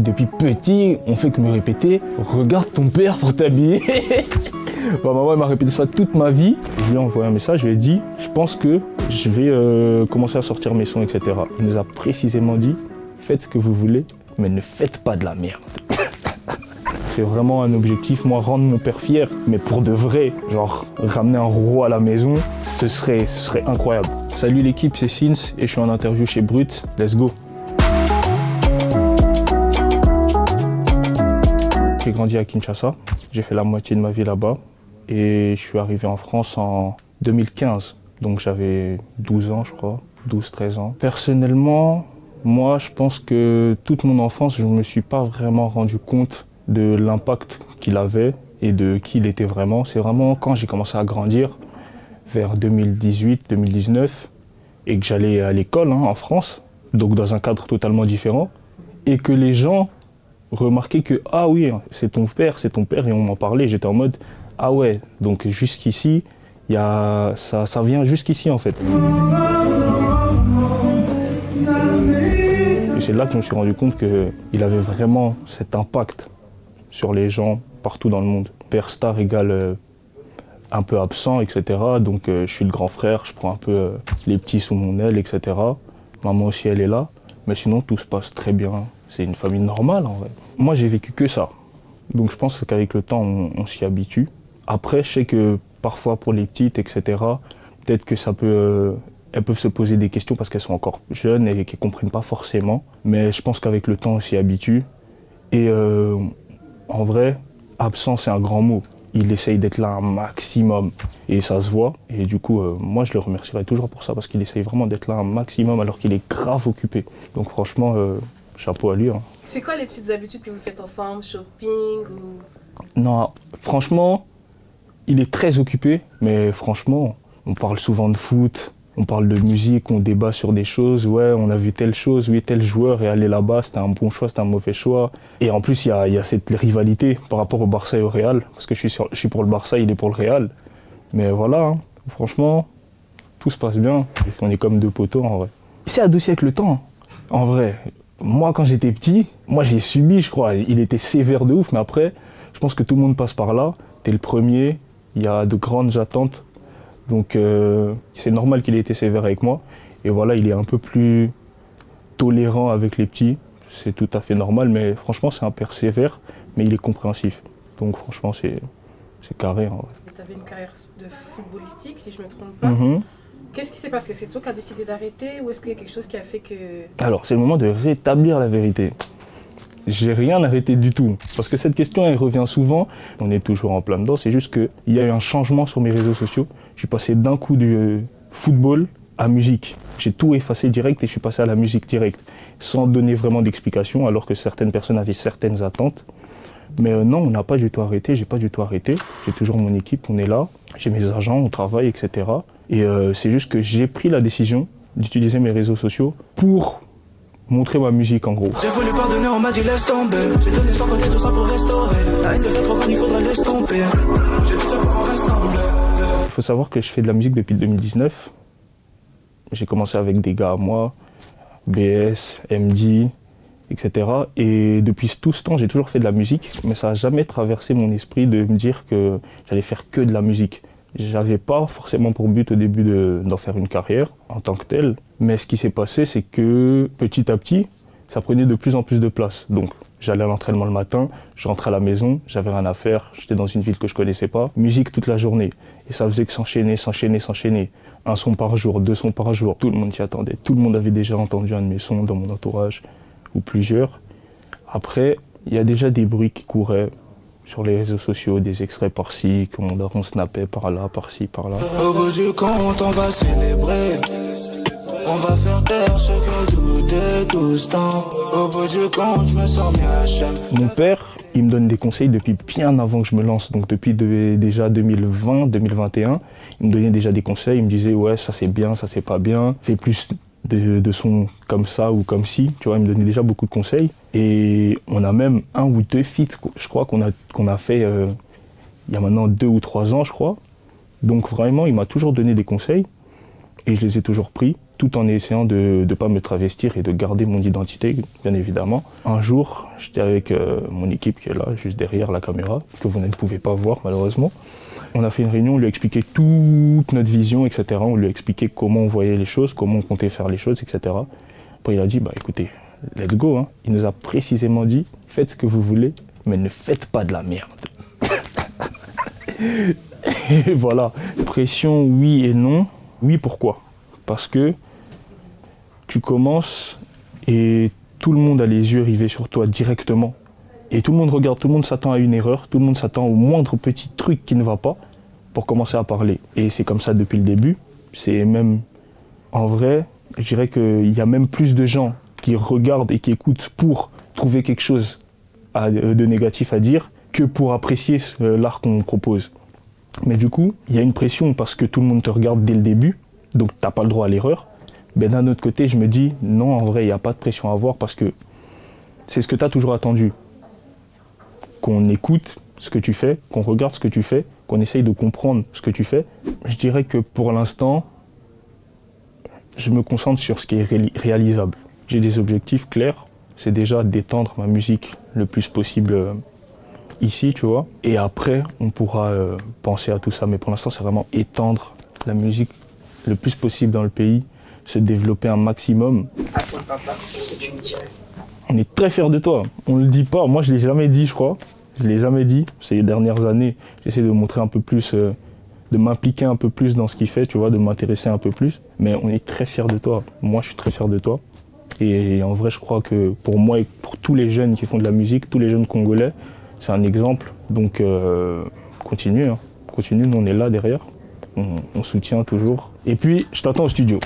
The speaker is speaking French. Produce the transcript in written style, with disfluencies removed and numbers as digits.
depuis petit, on fait que me répéter « Regarde ton père pour t'habiller ». Bah, maman elle m'a répété ça toute ma vie. Je lui ai envoyé un message, je lui ai dit « Je pense que je vais commencer à sortir mes sons, etc. » Il nous a précisément dit « Faites ce que vous voulez, mais ne faites pas de la merde. » C'est vraiment un objectif, moi, rendre mon père fier, mais pour de vrai, genre ramener un roi à la maison, ce serait incroyable. Salut l'équipe, c'est Sins et je suis en interview chez Brut. Let's go. J'ai grandi à Kinshasa, j'ai fait la moitié de ma vie là-bas et je suis arrivé en France en 2015, donc j'avais 12 ans je crois, 12-13 ans. Personnellement, moi je pense que toute mon enfance, je ne me suis pas vraiment rendu compte de l'impact qu'il avait et de qui il était vraiment. C'est vraiment quand j'ai commencé à grandir, vers 2018-2019, et que j'allais à l'école en France, donc dans un cadre totalement différent, et que les gens remarquaient que « Ah oui, c'est ton père », et on m'en parlait, j'étais en mode « Ah ouais, donc jusqu'ici, ça vient jusqu'ici en fait ». Et c'est là que je me suis rendu compte qu'il avait vraiment cet impact sur les gens partout dans le monde. Père star égale un peu absent, etc. Donc je suis le grand frère, je prends un peu les petits sous mon aile, etc. Maman aussi elle est là, mais sinon tout se passe très bien. C'est une famille normale en vrai. Moi j'ai vécu que ça, donc je pense qu'avec le temps on s'y habitue. Après je sais que parfois pour les petites, etc. Peut-être que elles peuvent se poser des questions parce qu'elles sont encore jeunes et qu'elles ne comprennent pas forcément. Mais je pense qu'avec le temps on s'y habitue. Et en vrai, absent, c'est un grand mot. Il essaye d'être là un maximum et ça se voit. Et du coup, moi, je le remercierai toujours pour ça parce qu'il essaye vraiment d'être là un maximum alors qu'il est grave occupé. Donc franchement, chapeau à lui. Hein. C'est quoi les petites habitudes que vous faites ensemble, shopping ou... Non, franchement, il est très occupé, mais franchement, on parle souvent de foot. On parle de musique, on débat sur des choses. Ouais, on a vu telle chose, oui, tel joueur est allé là-bas, c'était un bon choix, c'était un mauvais choix. Et en plus, il y a cette rivalité par rapport au Barça et au Real. Parce que je suis pour le Barça, il est pour le Real. Mais voilà, hein, franchement, tout se passe bien. On est comme deux poteaux en vrai. Il s'est adouci avec le temps, en vrai. Moi, quand j'étais petit, moi j'ai subi, je crois. Il était sévère de ouf, mais après, je pense que tout le monde passe par là. T'es le premier, il y a de grandes attentes. Donc c'est normal qu'il ait été sévère avec moi. Et voilà, il est un peu plus tolérant avec les petits. C'est tout à fait normal, mais franchement, c'est un père sévère, mais il est compréhensif. Donc franchement, c'est carré. En vrai. Tu avais une carrière de footballistique, si je ne me trompe pas. Qu'est-ce qui s'est passé? C'est toi qui as décidé d'arrêter ou est-ce qu'il y a quelque chose qui a fait que... Alors, c'est le moment de rétablir la vérité. J'ai rien arrêté du tout. Parce que cette question, elle revient souvent. On est toujours en plein dedans. C'est juste qu'il y a eu un changement sur mes réseaux sociaux. Je suis passé d'un coup du football à musique. J'ai tout effacé direct et je suis passé à la musique directe. Sans donner vraiment d'explication, alors que certaines personnes avaient certaines attentes. Mais non, on n'a pas du tout arrêté. J'ai pas du tout arrêté. J'ai toujours mon équipe, on est là. J'ai mes agents, on travaille, etc. Et c'est juste que j'ai pris la décision d'utiliser mes réseaux sociaux pour montrer ma musique en gros. J'ai voulu pardonner, on m'a dit laisse tomber. J'ai donné sans compter tout ça pour restaurer. La haine devient trop grande, il faudrait laisser tomber. J'ai tout fait pour qu'on reste en bleu. Il faut savoir que je fais de la musique depuis 2019. J'ai commencé avec des gars à moi, BS, MD, etc. Et depuis tout ce temps, j'ai toujours fait de la musique, mais ça n'a jamais traversé mon esprit de me dire que j'allais faire que de la musique. J'avais pas forcément pour but au début d'en faire une carrière en tant que telle, mais ce qui s'est passé, c'est que petit à petit, ça prenait de plus en plus de place. Donc j'allais à l'entraînement le matin, je rentrais à la maison, j'avais rien à faire, j'étais dans une ville que je connaissais pas, musique toute la journée. Et ça faisait que s'enchaîner. Un son par jour, 2 sons par jour, tout le monde s'y attendait. Tout le monde avait déjà entendu un de mes sons dans mon entourage, ou plusieurs. Après, il y a déjà des bruits qui couraient sur les réseaux sociaux, des extraits par-ci, qu'on snappait par-là, par-ci, par-là. Au bout du compte, on va célébrer. On va faire taire ceux qui ont douté tout ce temps. Au bout du compte, je me sens bien HM. Mon père, il me donne des conseils depuis bien avant que je me lance. Donc depuis déjà 2020, 2021, il me donnait déjà des conseils. Il me disait, ouais, ça c'est bien, ça c'est pas bien. Fais plus de sons comme ça ou comme ci. Tu vois, il me donnait déjà beaucoup de conseils. Et on a même 1 ou 2 feats, je crois, qu'on a fait il y a maintenant 2 ou 3 ans, je crois. Donc vraiment, il m'a toujours donné des conseils et je les ai toujours pris. tout en essayant de ne pas me travestir et de garder mon identité, bien évidemment. Un jour, j'étais avec mon équipe qui est là, juste derrière la caméra, que vous ne pouvez pas voir malheureusement. On a fait une réunion, on lui a expliqué toute notre vision, etc. On lui a expliqué comment on voyait les choses, comment on comptait faire les choses, etc. Après, il a dit, bah écoutez, let's go. Hein. Il nous a précisément dit, faites ce que vous voulez, mais ne faites pas de la merde. Et voilà. Pression, oui et non. Oui, pourquoi ? Parce que tu commences et tout le monde a les yeux rivés sur toi directement. Et tout le monde regarde, tout le monde s'attend à une erreur, tout le monde s'attend au moindre petit truc qui ne va pas pour commencer à parler. Et c'est comme ça depuis le début. C'est même, en vrai, je dirais qu'il y a même plus de gens qui regardent et qui écoutent pour trouver quelque chose de négatif à dire que pour apprécier l'art qu'on propose. Mais du coup, il y a une pression parce que tout le monde te regarde dès le début, donc tu n'as pas le droit à l'erreur. Mais d'un autre côté, je me dis, non, en vrai, il n'y a pas de pression à avoir parce que c'est ce que tu as toujours attendu. Qu'on écoute ce que tu fais, qu'on regarde ce que tu fais, qu'on essaye de comprendre ce que tu fais. Je dirais que pour l'instant, je me concentre sur ce qui est réalisable. J'ai des objectifs clairs, c'est déjà d'étendre ma musique le plus possible ici, tu vois. Et après, on pourra penser à tout ça. Mais pour l'instant, c'est vraiment étendre la musique le plus possible dans le pays, se développer un maximum. À toi, papa, qu'est-ce que tu me dirais ? On est très fiers de toi. On ne le dit pas. Moi, je ne l'ai jamais dit, je crois. Je ne l'ai jamais dit. Ces dernières années, j'essaie de montrer un peu plus, de m'impliquer un peu plus dans ce qu'il fait, tu vois, de m'intéresser un peu plus. Mais on est très fiers de toi. Moi, je suis très fier de toi. Et en vrai, je crois que pour moi et pour tous les jeunes qui font de la musique, tous les jeunes congolais, c'est un exemple. Donc, continue. Hein. Continue, nous, on est là derrière. On soutient toujours. Et puis, je t'attends au studio.